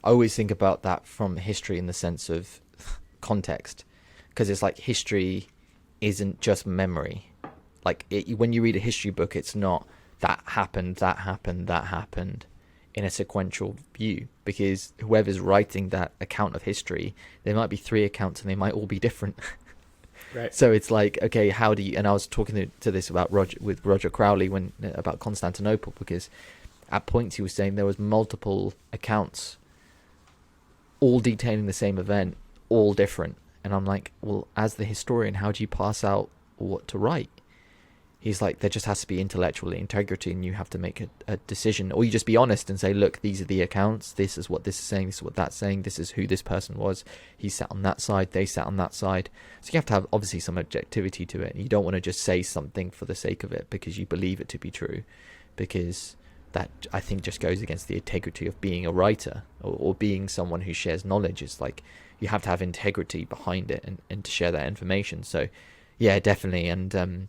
I always think about that from history in the sense of context, because it's like history isn't just memory. Like when you read a history book, it's not that happened, that happened, that happened in a sequential view, because whoever's writing that account of history, there might be three accounts and they might all be different. Right. So it's like, okay, how do you? And I was talking to this about Roger Crowley when about Constantinople, because at points he was saying there was multiple accounts all detailing the same event, all different. And I'm like, well, as the historian, how do you pass out what to write? He's like, there just has to be intellectual integrity, and you have to make a decision, or you just be honest and say, look, these are the accounts. This is what this is saying. This is what that's saying. This is who this person was. He sat on that side. They sat on that side. So you have to have obviously some objectivity to it. You don't want to just say something for the sake of it because you believe it to be true, because that, I think, just goes against the integrity of being a writer, or being someone who shares knowledge. It's like you have to have integrity behind it, and to share that information. So yeah, definitely. And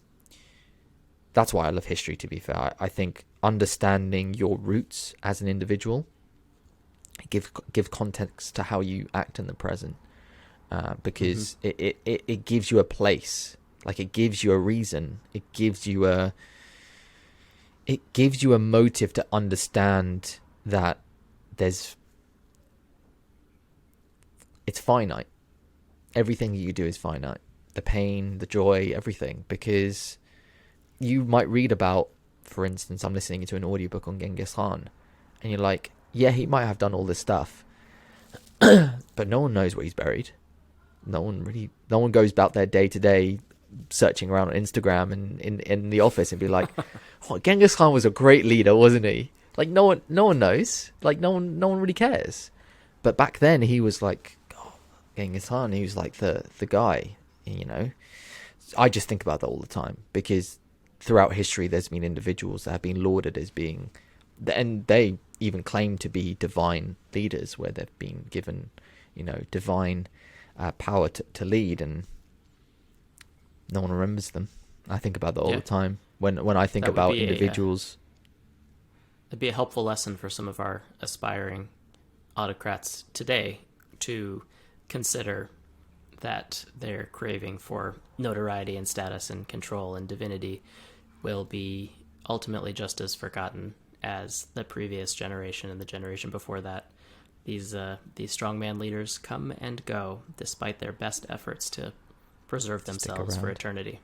that's why I love history, to be fair. I think understanding your roots as an individual give context to how you act in the present, Mm-hmm. because it gives you a place, like it gives you a reason, it gives you a motive to understand that there's it's finite. Everything you do is finite. The pain, the joy, everything, because you might read about, for instance, I'm listening to an audiobook on Genghis Khan, and you're like, yeah, he might have done all this stuff, but no one knows where he's buried. No one goes about their day to day searching around on Instagram and in the office and be like, oh, Genghis Khan was a great leader, wasn't he? Like no one knows. Like no one really cares. But back then he was like, oh, Genghis Khan, he was like the guy, you know. I just think about that all the time, because throughout history there's been individuals that have been lauded as being, and they even claim to be divine leaders, where they've been given, divine power to lead, and no one remembers them. I think about that all the Yeah, time when I think that would about be a individuals. it'd be a helpful lesson for some of our aspiring autocrats today to consider that their craving for notoriety and status and control and divinity will be ultimately just as forgotten as the previous generation and the generation before that. These strongman leaders come and go despite their best efforts to preserve Stick themselves for around. eternity.